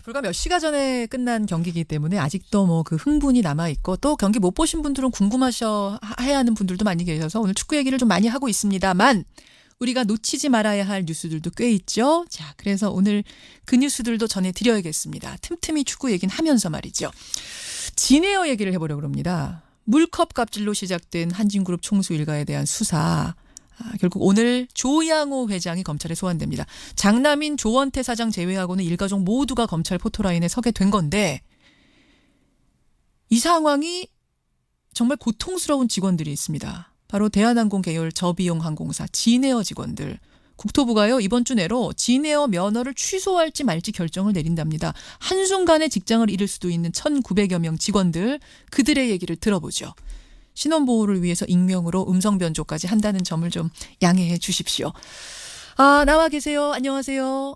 불과 몇 시간 전에 끝난 경기이기 때문에 아직도 뭐 그 흥분이 남아 있고 또 경기 못 보신 분들은 궁금하셔 해야 하는 분들도 많이 계셔서 오늘 축구 얘기를 좀 많이 하고 있습니다만 우리가 놓치지 말아야 할 뉴스들도 꽤 있죠. 자, 그래서 오늘 그 뉴스들도 전해드려야겠습니다. 틈틈이 축구 얘기는 하면서 말이죠. 진에어 얘기를 해보려고 합니다. 물컵 갑질로 시작된 한진그룹 총수 일가에 대한 수사. 결국 오늘 조양호 회장이 검찰에 소환됩니다. 장남인 조원태 사장 제외하고는 일가족 모두가 검찰 포토라인에 서게 된 건데 이 상황이 정말 고통스러운 직원들이 있습니다. 바로 대한항공 계열 저비용 항공사 진에어 직원들. 국토부가요 이번 주 내로 진에어 면허를 취소할지 말지 결정을 내린답니다. 한순간에 직장을 잃을 수도 있는 1,900여 명 직원들 그들의 얘기를 들어보죠. 신원보호를 위해서 익명으로 음성 변조까지 한다는 점을 좀 양해해 주십시오. 나와 계세요. 안녕하세요.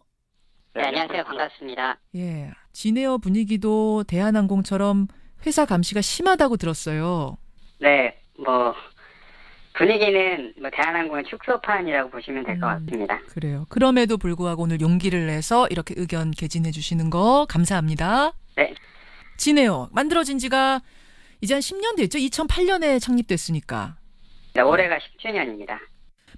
네, 안녕하세요. 반갑습니다. 예, 진에어 분위기도 대한항공처럼 회사 감시가 심하다고 들었어요. 네, 분위기는 대한항공의 축소판이라고 보시면 될 것 같습니다. 그래요. 그럼에도 불구하고 오늘 용기를 내서 이렇게 의견 개진해 주시는 거 감사합니다. 네. 진에어 만들어진 지가 이제 한 10년 됐죠? 2008년에 창립됐으니까. 네, 올해가 10주년입니다.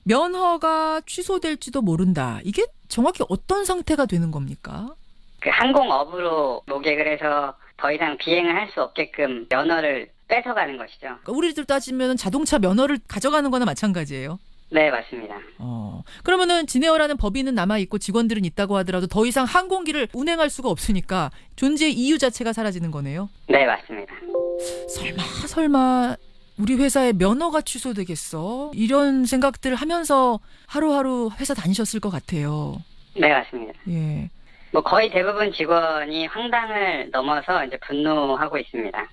면허가 취소될지도 모른다. 이게 정확히 어떤 상태가 되는 겁니까? 그 항공업으로 모객을 해서 더 이상 비행을 할 수 없게끔 면허를 뺏어가는 것이죠. 그러니까 우리들 따지면 자동차 면허를 가져가는 거나 마찬가지예요. 네, 맞습니다. 그러면은 진에어라는 법인은 남아있고 직원들은 있다고 하더라도 더 이상 항공기를 운행할 수가 없으니까 존재의 이유 자체가 사라지는 거네요. 네, 맞습니다. 설마 우리 회사의 면허가 취소되겠어? 이런 생각들을 하면서 하루하루 회사 다니셨을 것 같아요. 네, 맞습니다. 예. 거의 대부분 직원이 황당을 넘어서 이제 분노하고 있습니다.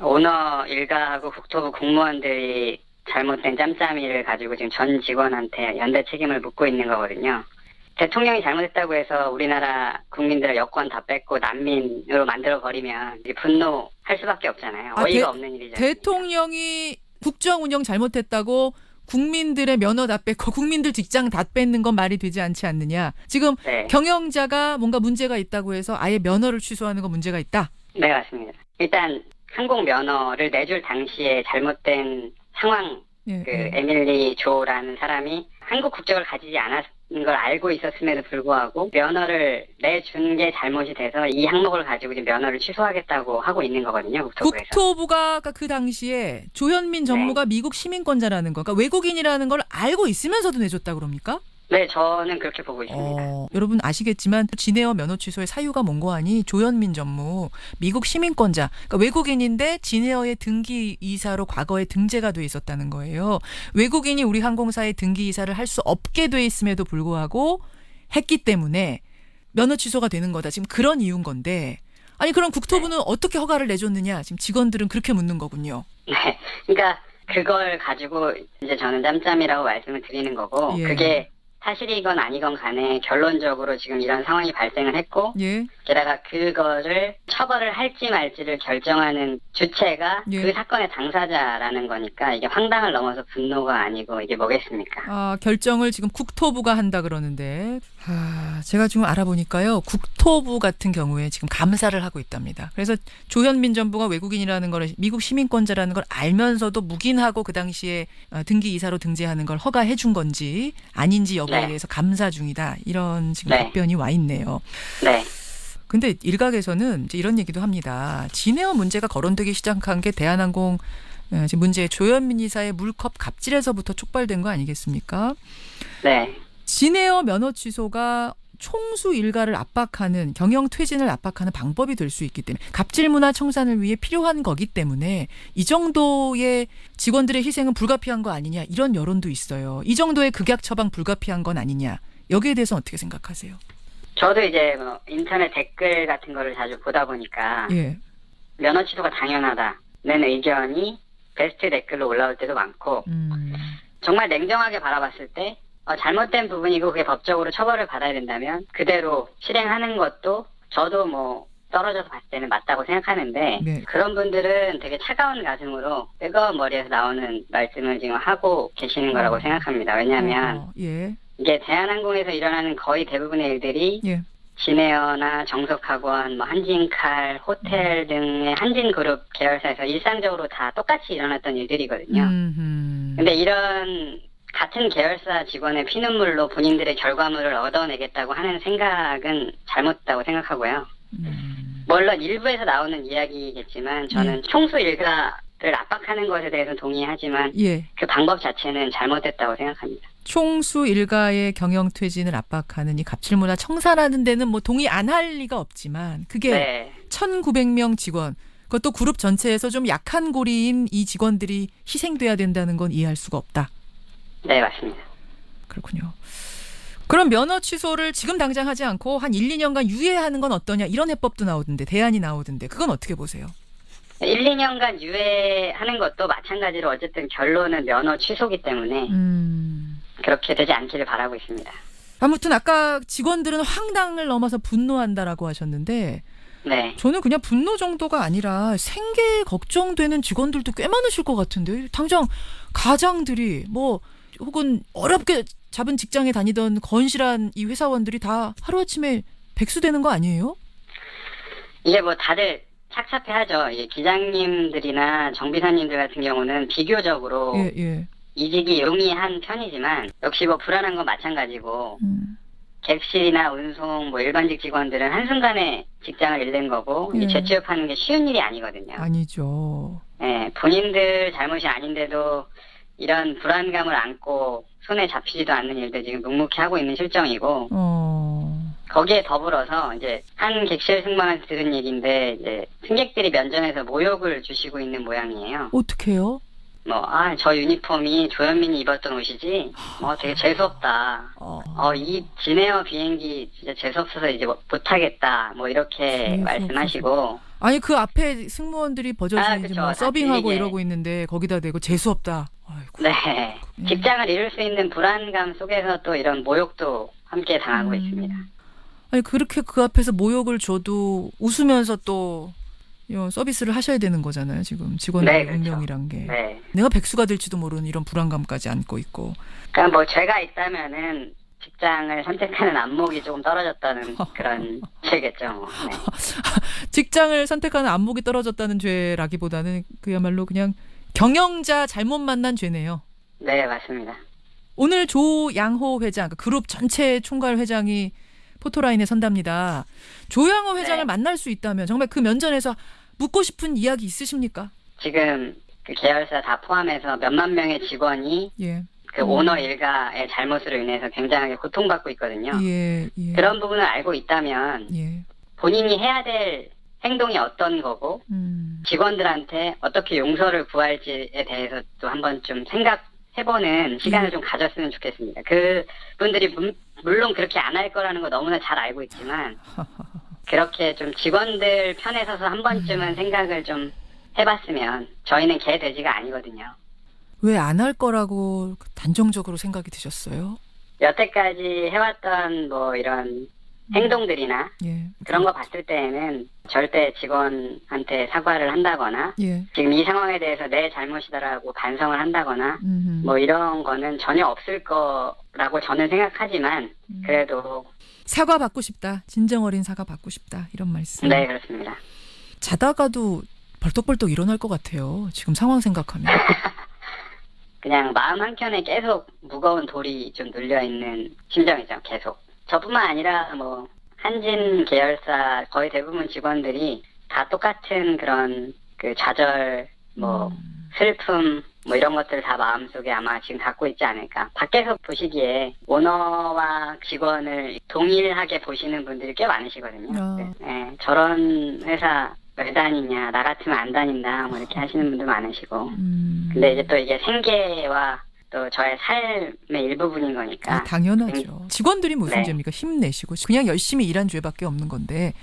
오너 일가하고 국토부 공무원들이 잘못된 짬짬이를 가지고 지금 전 직원한테 연대 책임을 묻고 있는 거거든요. 대통령이 잘못했다고 해서 우리나라 국민들의 여권 다 뺏고 난민으로 만들어버리면 분노할 수밖에 없잖아요. 어이가 없는 일이죠. 대통령이 국정 운영 잘못했다고 국민들의 면허 다 뺏고 국민들 직장 다 뺏는 건 말이 되지 않지 않느냐. 지금 네. 경영자가 뭔가 문제가 있다고 해서 아예 면허를 취소하는 건 문제가 있다. 네, 맞습니다. 일단 항공 면허를 내줄 당시에 잘못된 상황, 에밀리 조라는 사람이 한국 국적을 가지지 않았는 걸 알고 있었음에도 불구하고 면허를 내준 게 잘못이 돼서 이 항목을 가지고 이제 면허를 취소하겠다고 하고 있는 거거든요. 국토부에서. 국토부가 그 당시에 조현민 전무가 미국 시민권자라는 거, 그러니까 외국인이라는 걸 알고 있으면서도 내줬다고 그럽니까? 네, 저는 그렇게 보고 있습니다. 여러분 아시겠지만 진에어 면허 취소의 사유가 뭔고 하니 조현민 전무 미국 시민권자, 그러니까 외국인인데 진에어의 등기 이사로 과거에 등재가 돼 있었다는 거예요. 외국인이 우리 항공사의 등기 이사를 할 수 없게 돼 있음에도 불구하고 했기 때문에 면허 취소가 되는 거다. 지금 그런 이유인 건데 아니 그럼 국토부는 어떻게 허가를 내줬느냐? 지금 직원들은 그렇게 묻는 거군요. 네, 그러니까 그걸 가지고 이제 저는 짬짬이라고 말씀을 드리는 거고 그게 사실이건 아니건 간에 결론적으로 지금 이런 상황이 발생을 했고 게다가 그거를 처벌을 할지 말지를 결정하는 주체가 그 사건의 당사자라는 거니까 이게 황당을 넘어서 분노가 아니고 이게 뭐겠습니까? 결정을 지금 국토부가 한다 그러는데 제가 지금 알아보니까요. 국토부 같은 경우에 지금 감사를 하고 있답니다. 그래서 조현민 전무가 외국인이라는 걸 미국 시민권자라는 걸 알면서도 묵인하고 그 당시에 등기 이사로 등재하는 걸 허가해 준 건지 아닌지 여부에 대해서 감사 중이다. 이런 지금 답변이 와 있네요. 네. 근데 일각에서는 이제 이런 얘기도 합니다. 진에어 문제가 거론되기 시작한 게 대한항공 문제의 조현민 이사의 물컵 갑질에서부터 촉발된 거 아니겠습니까? 네. 진에어 면허 취소가 총수 일가를 압박하는 경영 퇴진을 압박하는 방법이 될 수 있기 때문에 갑질 문화 청산을 위해 필요한 거기 때문에 이 정도의 직원들의 희생은 불가피한 거 아니냐 이런 여론도 있어요. 이 정도의 극약 처방 불가피한 건 아니냐. 여기에 대해서 어떻게 생각하세요? 저도 이제 인터넷 댓글 같은 거를 자주 보다 보니까 면허 취소가 당연하다는 의견이 베스트 댓글로 올라올 때도 많고 정말 냉정하게 바라봤을 때 잘못된 부분이고 그게 법적으로 처벌을 받아야 된다면 그대로 실행하는 것도 저도 떨어져서 봤을 때는 맞다고 생각하는데 그런 분들은 되게 차가운 가슴으로 뜨거운 머리에서 나오는 말씀을 지금 하고 계시는 거라고 생각합니다. 왜냐하면 이게 대한항공에서 일어나는 거의 대부분의 일들이 진에어나 정석학원, 뭐 한진칼, 호텔 등의 한진그룹 계열사에서 일상적으로 다 똑같이 일어났던 일들이거든요. 근데 이런 같은 계열사 직원의 피눈물로 본인들의 결과물을 얻어내겠다고 하는 생각은 잘못됐다고 생각하고요. 물론 일부에서 나오는 이야기겠지만 저는 총수 일가를 압박하는 것에 대해서 동의하지만 그 방법 자체는 잘못됐다고 생각합니다. 총수 일가의 경영 퇴진을 압박하는 이 갑질문화 청산하는 데는 뭐 동의 안 할 리가 없지만 그게 1,900명 직원 그것도 그룹 전체에서 좀 약한 고리인 이 직원들이 희생돼야 된다는 건 이해할 수가 없다. 네, 맞습니다. 그렇군요. 그럼 면허 취소를 지금 당장 하지 않고 한 1, 2년간 유예하는 건 어떠냐 이런 해법도 나오던데 대안이 나오던데 그건 어떻게 보세요? 1, 2년간 유예하는 것도 마찬가지로 어쨌든 결론은 면허 취소기 때문에 그렇게 되지 않기를 바라고 있습니다. 아무튼 아까 직원들은 황당을 넘어서 분노한다라고 하셨는데 네. 저는 그냥 분노 정도가 아니라 생계 걱정되는 직원들도 꽤 많으실 것 같은데 당장 가장들이 뭐 혹은 어렵게 잡은 직장에 다니던 건실한 이 회사원들이 다 하루아침에 백수되는 거 아니에요? 이게 뭐 다들 착잡해하죠. 기장님들이나 정비사님들 같은 경우는 비교적으로 이직이 용이한 편이지만 역시 뭐 불안한 건 마찬가지고 객실이나 운송 뭐 일반직 직원들은 한순간에 직장을 잃는 거고 재취업하는 게 쉬운 일이 아니거든요. 아니죠. 네, 본인들 잘못이 아닌데도 이런 불안감을 안고 손에 잡히지도 않는 일들 지금 묵묵히 하고 있는 실정이고 거기에 더불어서 이제 한 객실 승무원한테 들은 얘기인데 이제 승객들이 면전에서 모욕을 주시고 있는 모양이에요. 어떡해요? 저 유니폼이 조현민이 입었던 옷이지. 되게 재수없다. 이 진에어 비행기 진짜 재수없어서 이제 못하겠다. 뭐 이렇게 말씀하시고. 아니 그 앞에 승무원들이 버젓이 뭐 서빙하고 이러고 있는데 거기다 대고 재수없다. 아이고. 네. 직장을 잃을 수 있는 불안감 속에서 또 이런 모욕도 함께 당하고 있습니다. 아니 그렇게 그 앞에서 모욕을 줘도 웃으면서 또 서비스를 하셔야 되는 거잖아요. 지금 직원들의 운명이란 게. 네. 내가 백수가 될지도 모르는 이런 불안감까지 안고 있고. 그러니까 뭐 죄가 있다면은 직장을 선택하는 안목이 조금 떨어졌다는 그런 죄겠죠. 뭐. 네. 직장을 선택하는 안목이 떨어졌다는 죄라기보다는 그야말로 그냥 경영자 잘못 만난 죄네요. 네, 맞습니다. 오늘 조양호 회장, 그룹 전체 총괄 회장이 포토라인에 선답니다. 조양호 회장을 만날 수 있다면 정말 그 면전에서 묻고 싶은 이야기 있으십니까? 지금 그 계열사 다 포함해서 몇만 명의 직원이 그 오너 일가의 잘못으로 인해서 굉장하게 고통받고 있거든요. 그런 부분을 알고 있다면 본인이 해야 될 행동이 어떤 거고 직원들한테 어떻게 용서를 구할지에 대해서 또 한번 좀 생각해보는 시간을 좀 가졌으면 좋겠습니다. 그분들이 물론 그렇게 안 할 거라는 거 너무나 잘 알고 있지만 그렇게 좀 직원들 편에 서서 한 번쯤은 생각을 좀 해봤으면 저희는 개 돼지가 아니거든요. 왜 안 할 거라고 단정적으로 생각이 드셨어요? 여태까지 해왔던 뭐 이런 행동들이나 그런 거 봤을 때에는 절대 직원한테 사과를 한다거나 지금 이 상황에 대해서 내 잘못이다라고 반성을 한다거나 뭐 이런 거는 전혀 없을 거라고 저는 생각하지만 그래도 사과 받고 싶다. 진정 어린 사과 받고 싶다. 이런 말씀. 네, 그렇습니다. 자다가도 벌떡벌떡 일어날 것 같아요. 지금 상황 생각하면. 그냥 마음 한켠에 계속 무거운 돌이 좀 눌려있는 심정이죠. 계속. 저뿐만 아니라 뭐 한진 계열사 거의 대부분 직원들이 다 똑같은 그런 그 좌절, 뭐 슬픔, 뭐 이런 것들 다 마음속에 아마 지금 갖고 있지 않을까. 밖에서 보시기에 오너와 직원을 동일하게 보시는 분들이 꽤 많으시거든요. 네, 저런 회사 왜 다니냐, 나 같으면 안 다닌다, 뭐 이렇게 하시는 분들 많으시고. 근데 이제 또 이게 생계와 또 저의 삶의 일부분인 거니까. 당연하죠. 직원들이 무슨 죄입니까? 힘내시고 그냥 열심히 일한 죄밖에 없는 건데.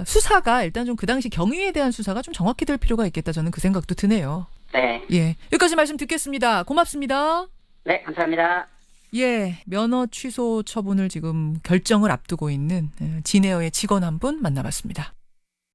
수사가 일단 좀 그 당시 경위에 대한 수사가 좀 정확히 될 필요가 있겠다. 저는 그 생각도 드네요. 네. 여기까지 말씀 듣겠습니다. 고맙습니다. 네, 감사합니다. 면허 취소 처분을 지금 결정을 앞두고 있는 진에어의 직원 한 분 만나봤습니다.